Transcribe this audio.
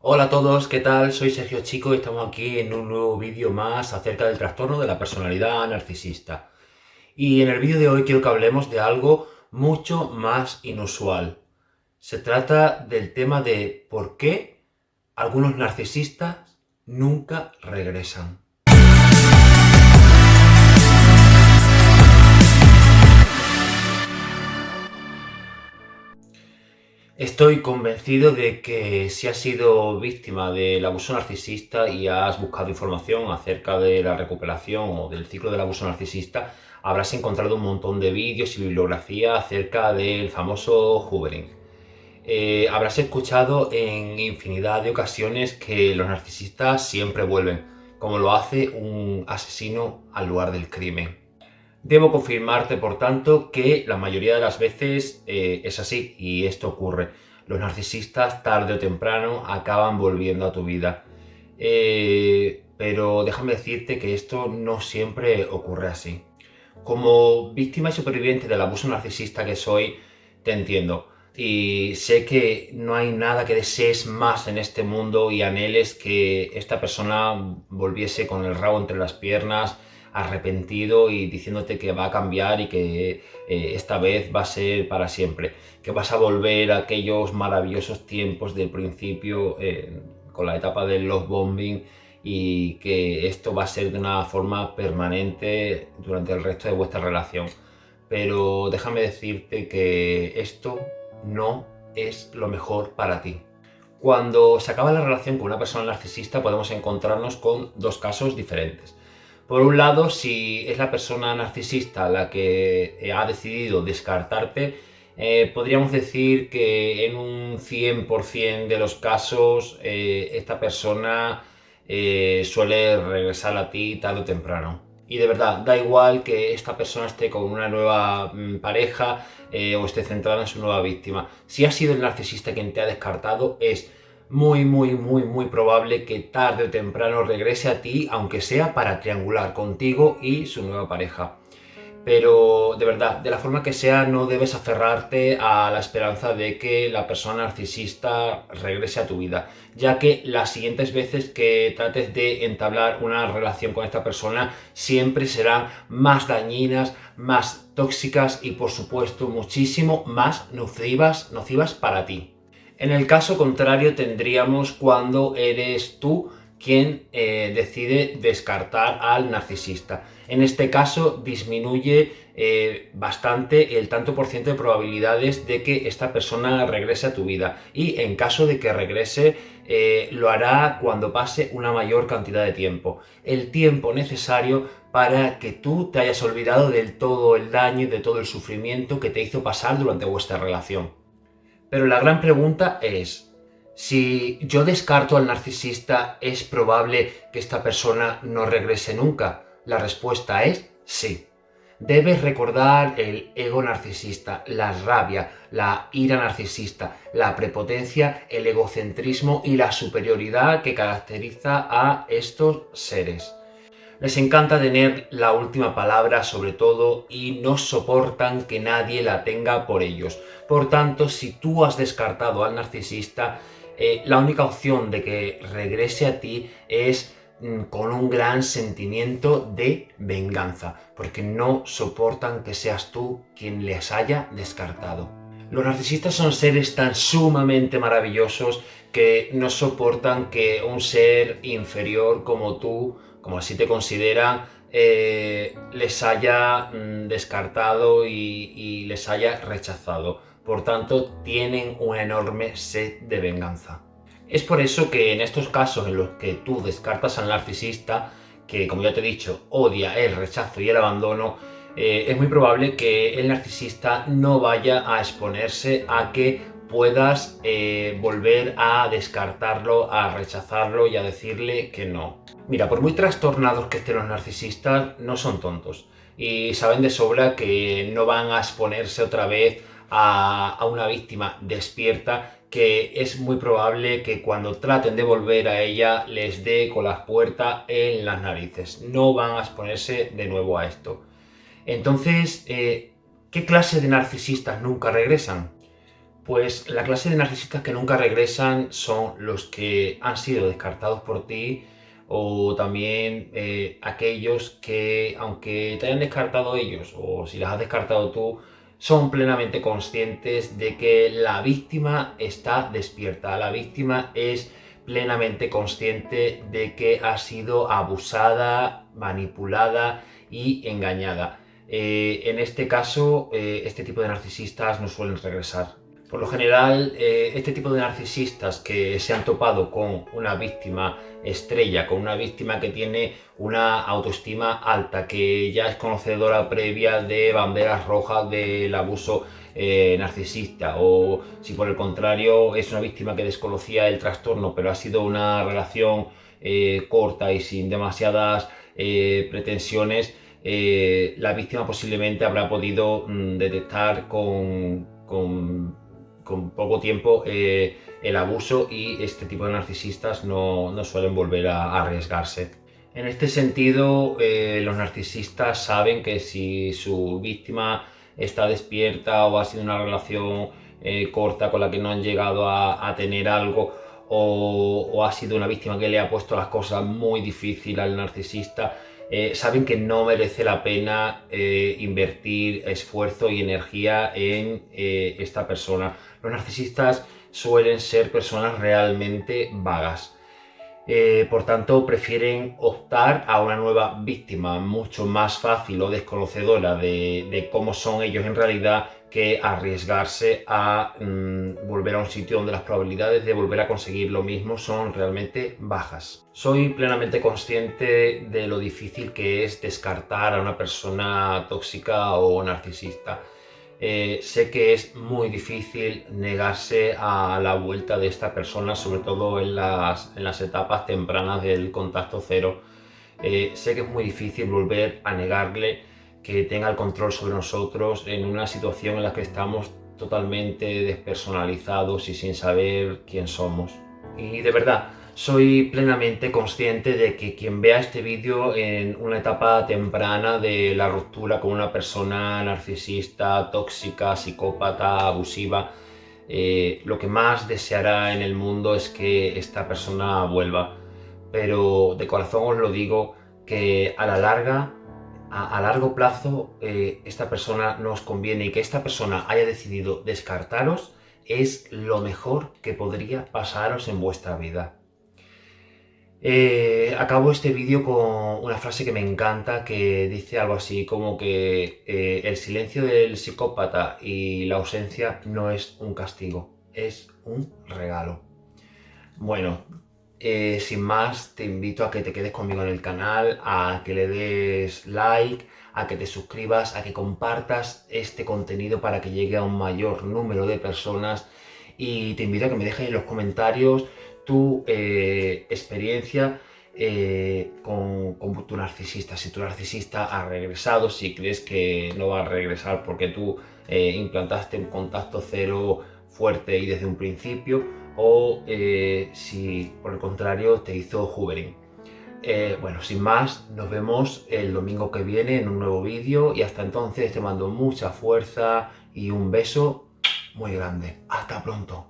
Hola a todos, ¿qué tal? Soy Sergio Chico y estamos aquí en un nuevo vídeo más acerca del trastorno de la personalidad narcisista. Y en el vídeo de hoy quiero que hablemos de algo mucho más inusual. Se trata del tema de por qué algunos narcisistas nunca regresan. Estoy convencido de que si has sido víctima del abuso narcisista y has buscado información acerca de la recuperación o del ciclo del abuso narcisista, habrás encontrado un montón de vídeos y bibliografía acerca del famoso hoovering. Habrás escuchado en infinidad de ocasiones que los narcisistas siempre vuelven, como lo hace un asesino al lugar del crimen. Debo confirmarte, por tanto, que la mayoría de las veces es así y esto ocurre. Los narcisistas, tarde o temprano, acaban volviendo a tu vida. Pero déjame decirte que esto no siempre ocurre así. Como víctima y superviviente del abuso narcisista que soy, te entiendo. Y sé que no hay nada que desees más en este mundo y anheles que esta persona volviese con el rabo entre las piernas, arrepentido y diciéndote que va a cambiar y que esta vez va a ser para siempre. Que vas a volver a aquellos maravillosos tiempos del principio con la etapa del love bombing y que esto va a ser de una forma permanente durante el resto de vuestra relación. Pero déjame decirte que esto no es lo mejor para ti. Cuando se acaba la relación con una persona narcisista podemos encontrarnos con dos casos diferentes. Por un lado, si es la persona narcisista la que ha decidido descartarte, podríamos decir que en un 100% de los casos esta persona suele regresar a ti tarde o temprano. Y de verdad, da igual que esta persona esté con una nueva pareja o esté centrada en su nueva víctima. Si ha sido el narcisista quien te ha descartado, es muy probable que tarde o temprano regrese a ti, aunque sea para triangular contigo y su nueva pareja. Pero de verdad, de la forma que sea, no debes aferrarte a la esperanza de que la persona narcisista regrese a tu vida, ya que las siguientes veces que trates de entablar una relación con esta persona siempre serán más dañinas, más tóxicas y por supuesto muchísimo más nocivas para ti. En el caso contrario tendríamos cuando eres tú quien decide descartar al narcisista. En este caso disminuye bastante el tanto por ciento de probabilidades de que esta persona regrese a tu vida, y en caso de que regrese lo hará cuando pase una mayor cantidad de tiempo, el tiempo necesario para que tú te hayas olvidado del todo el daño y de todo el sufrimiento que te hizo pasar durante vuestra relación. Pero la gran pregunta es, si yo descarto al narcisista, ¿es probable que esta persona no regrese nunca? La respuesta es sí. Debes recordar el ego narcisista, la rabia, la ira narcisista, la prepotencia, el egocentrismo y la superioridad que caracteriza a estos seres. Les encanta tener la última palabra sobre todo y no soportan que nadie la tenga por ellos. Por tanto, si tú has descartado al narcisista, la única opción de que regrese a ti es con un gran sentimiento de venganza, porque no soportan que seas tú quien les haya descartado. Los narcisistas son seres tan sumamente maravillosos que no soportan que un ser inferior como tú, como así te consideran, les haya descartado y les haya rechazado. Por tanto, tienen una enorme sed de venganza. Es por eso que en estos casos en los que tú descartas al narcisista, que como ya te he dicho, odia el rechazo y el abandono, es muy probable que el narcisista no vaya a exponerse a que puedas volver a descartarlo, a rechazarlo y a decirle que no. Mira, por muy trastornados que estén los narcisistas, no son tontos y saben de sobra que no van a exponerse otra vez a una víctima despierta, que es muy probable que cuando traten de volver a ella les dé con las puertas en las narices. No van a exponerse de nuevo a esto. Entonces, ¿qué clase de narcisistas nunca regresan? Pues la clase de narcisistas que nunca regresan son los que han sido descartados por ti o también aquellos que, aunque te hayan descartado ellos o si las has descartado tú, son plenamente conscientes de que la víctima está despierta. La víctima es plenamente consciente de que ha sido abusada, manipulada y engañada. En este caso, este tipo de narcisistas no suelen regresar. Por lo general, este tipo de narcisistas que se han topado con una víctima estrella, con una víctima que tiene una autoestima alta, que ya es conocedora previa de banderas rojas del abuso narcisista, o si por el contrario es una víctima que desconocía el trastorno, pero ha sido una relación corta y sin demasiadas pretensiones, la víctima posiblemente habrá podido detectar con poco tiempo el abuso y este tipo de narcisistas no suelen volver a arriesgarse. En este sentido, los narcisistas saben que si su víctima está despierta o ha sido una relación corta con la que no han llegado a tener algo o ha sido una víctima que le ha puesto las cosas muy difíciles al narcisista, saben que no merece la pena invertir esfuerzo y energía en esta persona. Los narcisistas suelen ser personas realmente vagas. Por tanto, prefieren optar a una nueva víctima mucho más fácil o desconocedora de cómo son ellos en realidad que arriesgarse a volver a un sitio donde las probabilidades de volver a conseguir lo mismo son realmente bajas. Soy plenamente consciente de lo difícil que es descartar a una persona tóxica o narcisista. Sé que es muy difícil negarse a la vuelta de esta persona, sobre todo en las etapas tempranas del contacto cero. Sé que es muy difícil volver a negarle que tenga el control sobre nosotros en una situación en la que estamos totalmente despersonalizados y sin saber quién somos. Y de verdad, soy plenamente consciente de que quien vea este vídeo en una etapa temprana de la ruptura con una persona narcisista, tóxica, psicópata, abusiva, lo que más deseará en el mundo es que esta persona vuelva. Pero de corazón os lo digo que a la larga, a largo plazo, esta persona no os conviene y que esta persona haya decidido descartaros es lo mejor que podría pasaros en vuestra vida. Acabo este vídeo con una frase que me encanta que dice algo así como que el silencio del psicópata y la ausencia no es un castigo, es un regalo. Bueno, sin más te invito a que te quedes conmigo en el canal, a que le des like, a que te suscribas, a que compartas este contenido para que llegue a un mayor número de personas y te invito a que me dejes en los comentarios tu experiencia con tu narcisista, si tu narcisista ha regresado, si crees que no va a regresar porque tú implantaste un contacto cero fuerte y desde un principio, o si por el contrario te hizo hoovering. Bueno, sin más, nos vemos el domingo que viene en un nuevo vídeo y hasta entonces te mando mucha fuerza y un beso muy grande. Hasta pronto.